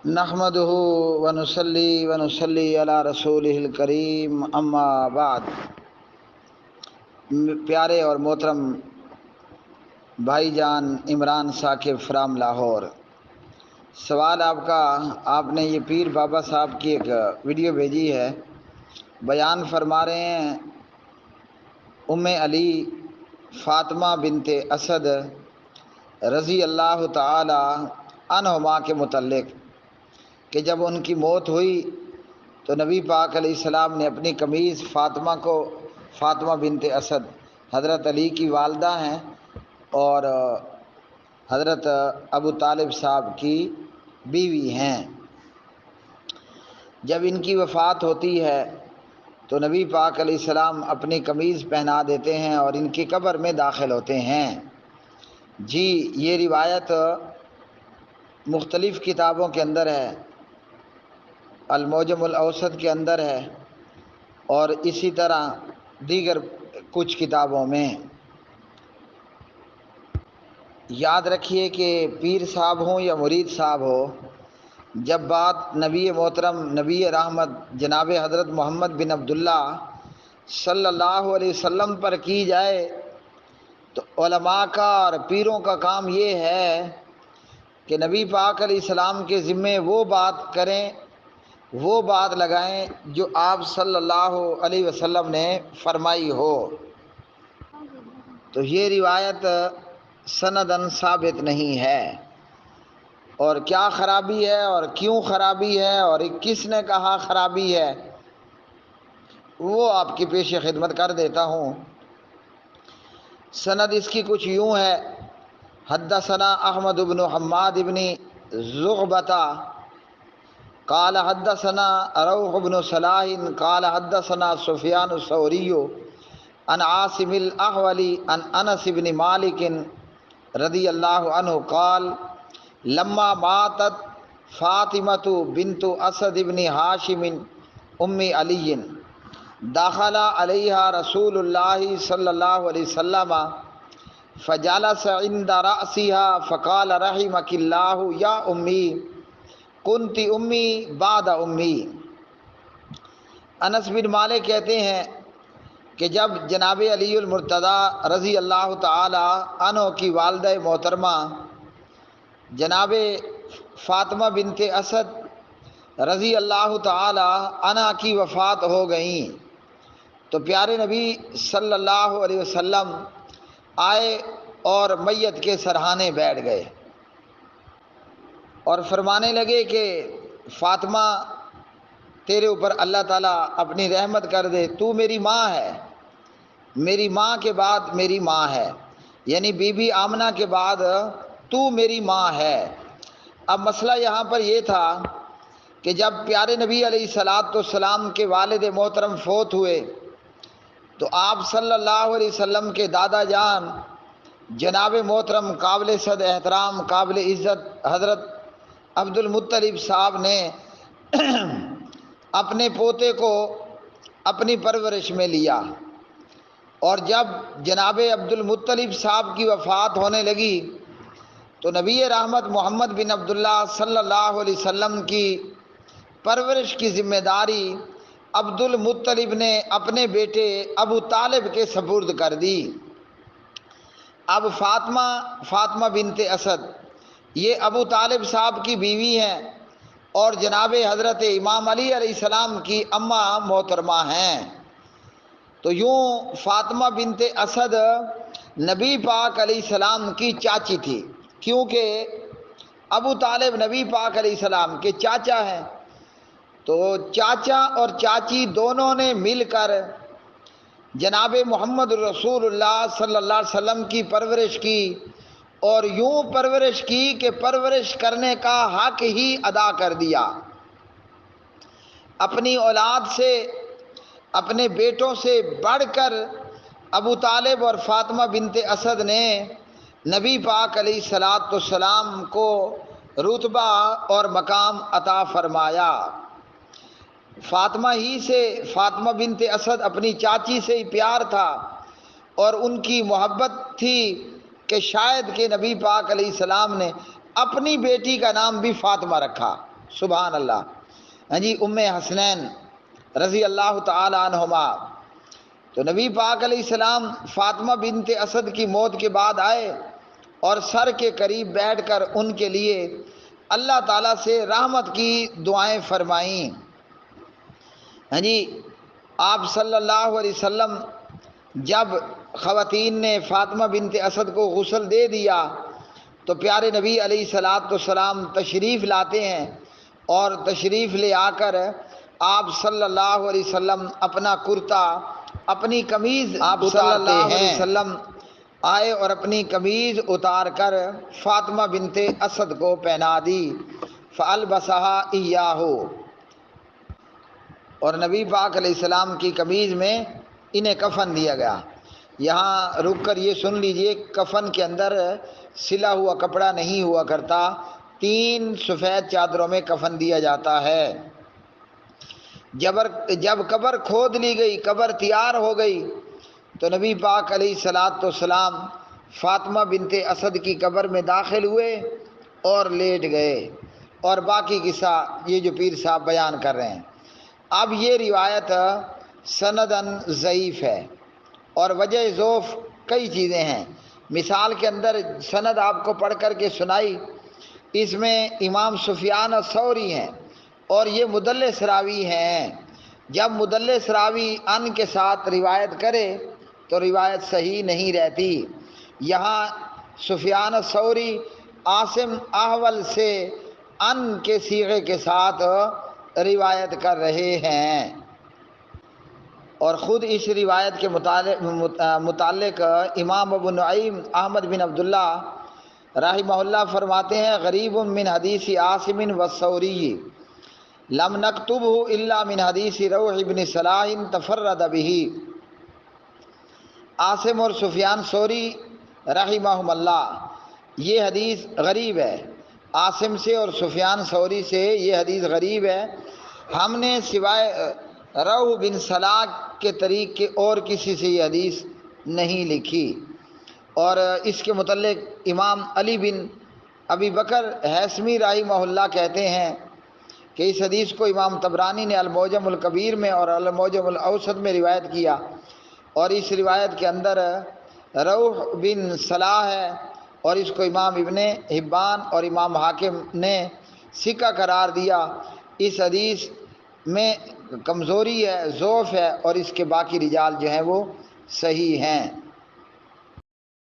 نحمدہ ونصلی ونصلی علی رسولہ الکریم، اما بعد۔ پیارے اور محترم بھائی جان عمران ثاقب فرام لاہور، سوال آپ نے یہ پیر بابا صاحب کی ایک ویڈیو بھیجی ہے۔ بیان فرما رہے ہیں ام علی فاطمہ بنت اسد رضی اللہ تعالی عنہما کے متعلق کہ جب ان کی موت ہوئی تو نبی پاک علیہ السلام نے اپنی قمیض فاطمہ بنت اسد حضرت علی کی والدہ ہیں اور حضرت ابو طالب صاحب کی بیوی ہیں، جب ان کی وفات ہوتی ہے تو نبی پاک علیہ السلام اپنی قمیض پہنا دیتے ہیں اور ان کی قبر میں داخل ہوتے ہیں۔ جی، یہ روایت مختلف کتابوں کے اندر ہے، المعجم الاوسط کے اندر ہے اور اسی طرح دیگر کچھ کتابوں میں۔ یاد رکھیے کہ پیر صاحب ہوں یا مرید صاحب ہو، جب بات نبی محترم نبی رحمت جناب حضرت محمد بن عبداللہ صلی اللہ علیہ وسلم پر کی جائے تو علماء کا اور پیروں کا کام یہ ہے کہ نبی پاک علیہ السلام کے ذمے وہ بات کریں، وہ بات لگائیں جو آپ صلی اللہ علیہ وسلم نے فرمائی ہو۔ تو یہ روایت سندن ثابت نہیں ہے، اور کیا خرابی ہے اور کیوں خرابی ہے اور کس نے کہا خرابی ہے وہ آپ کی پیش خدمت کر دیتا ہوں۔ سند اس کی کچھ یوں ہے: حدثنا احمد بن حماد بن زغبۃ قال حدثنا روح بن صلاح قال حدثنا سفیان الثوری عن عاصم الاحول عن انس بن مالک رضی اللہ عنہ قال لما ماتت فاطمۃ بنت اسد بن ہاشم ام علی دخل علیہا رسول اللہ صلی اللہ علیہ وسلم فجلس عند رأسها فقال رحمک اللہ یا امی کنت امی بعد امی۔ انس بن مالک کہتے ہیں کہ جب جناب علی المرتضیٰ رضی اللہ تعالی عنہ کی والدہ محترمہ جناب فاطمہ بنت اسد رضی اللہ تعالی عنہ کی وفات ہو گئیں تو پیارے نبی صلی اللہ علیہ وسلم آئے اور میت کے سرہانے بیٹھ گئے اور فرمانے لگے کہ فاطمہ تیرے اوپر اللہ تعالیٰ اپنی رحمت کر دے، تو میری ماں ہے، میری ماں کے بعد میری ماں ہے، یعنی بی بی آمنہ کے بعد تو میری ماں ہے۔ اب مسئلہ یہاں پر یہ تھا کہ جب پیارے نبی علیہ السلام کے والد محترم فوت ہوئے تو آپ صلی اللہ علیہ وسلم کے دادا جان جناب محترم قابل صد احترام قابل عزت حضرت عبد المطلب صاحب نے اپنے پوتے کو اپنی پرورش میں لیا، اور جب جناب عبد المطلب صاحب کی وفات ہونے لگی تو نبی رحمت محمد بن عبداللہ صلی اللہ علیہ وسلم کی پرورش کی ذمہ داری عبد المطلب نے اپنے بیٹے ابو طالب کے سپرد کر دی۔ اب فاطمہ بنت اسد یہ ابو طالب صاحب کی بیوی ہیں اور جناب حضرت امام علی علیہ السلام کی اماں محترمہ ہیں۔ تو یوں فاطمہ بنت اسد نبی پاک علیہ السلام کی چاچی تھی، کیونکہ ابو طالب نبی پاک علیہ السلام کے چاچا ہیں، تو چاچا اور چاچی دونوں نے مل کر جناب محمد رسول اللہ صلی اللہ علیہ وسلم کی پرورش کی، اور یوں پرورش کی کہ پرورش کرنے کا حق ہی ادا کر دیا۔ اپنی اولاد سے اپنے بیٹوں سے بڑھ کر ابو طالب اور فاطمہ بنت اسد نے نبی پاک علیہ السلام کو رتبہ اور مقام عطا فرمایا۔ فاطمہ بنت اسد اپنی چاچی سے ہی پیار تھا اور ان کی محبت تھی کہ شاید کہ نبی پاک علیہ السلام نے اپنی بیٹی کا نام بھی فاطمہ رکھا۔ سبحان اللہ۔ ہاں جی، ام حسنین رضی اللہ تعالی عنہما، تو نبی پاک علیہ السلام فاطمہ بنت اسد کی موت کے بعد آئے اور سر کے قریب بیٹھ کر ان کے لیے اللہ تعالیٰ سے رحمت کی دعائیں فرمائیں۔ ہاں جی، آپ صلی اللہ علیہ وسلم جب خواتین نے فاطمہ بنت اسد کو غسل دے دیا تو پیارے نبی علیہ الصلاۃ والسلام تشریف لاتے ہیں، اور تشریف لے آ کر آپ صلی اللہ علیہ وسلم اپنا کرتا، اپنی قمیض آپ صلی اللہ علیہ وسلم آئے اور اپنی قمیض اتار کر فاطمہ بنت اسد کو پہنا دی، فَأَلْبَسَهَا إِيَّاهُ، اور نبی پاک علیہ السلام کی قمیض میں انہیں کفن دیا گیا۔ یہاں رک کر یہ سن لیجئے، کفن کے اندر سلا ہوا کپڑا نہیں ہوا کرتا، 3 سفید چادروں میں کفن دیا جاتا ہے۔ جب قبر کھود لی گئی، قبر تیار ہو گئی، تو نبی پاک علیہ الصلاۃ والسلام فاطمہ بنت اسد کی قبر میں داخل ہوئے اور لیٹ گئے، اور باقی قصہ یہ جو پیر صاحب بیان کر رہے ہیں۔ اب یہ روایت سنداً ضعیف ہے، اور وجہ ضعف کئی چیزیں ہیں۔ مثال کے اندر سند آپ کو پڑھ کر کے سنائی، اس میں امام سفیان الثوری ہیں اور یہ مدلس راوی ہیں۔ جب مدلس راوی ان کے ساتھ روایت کرے تو روایت صحیح نہیں رہتی۔ یہاں سفیان الثوری عاصم احول سے ان کے صیغے کے ساتھ روایت کر رہے ہیں، اور خود اس روایت کے متعلق امام ابو نعیم احمد بن عبداللہ رحمہ اللہ فرماتے ہیں، غریب من حدیث عاصم والثوری لم نکتبہ الا من حدیث روح بن صلاح تفرد بہ۔ عاصم اور سفیان ثوری رحمہم اللہ، یہ حدیث غریب ہے، عاصم سے اور سفیان ثوری سے یہ حدیث غریب ہے، ہم نے سوائے روح بن صلاح کے طریق کے اور کسی سے یہ حدیث نہیں لکھی۔ اور اس کے متعلق امام علی بن ابی بکر ہیثمی رحمہ اللہ کہتے ہیں کہ اس حدیث کو امام طبرانی نے المعجم الکبیر میں اور المعجم الاوسط میں روایت کیا، اور اس روایت کے اندر روح بن صلاح ہے، اور اس کو امام ابن حبان اور امام حاکم نے ثقہ قرار دیا۔ اس حدیث میں کمزوری ہے، ضعف ہے، اور اس کے باقی رجال جو ہیں وہ صحیح ہیں۔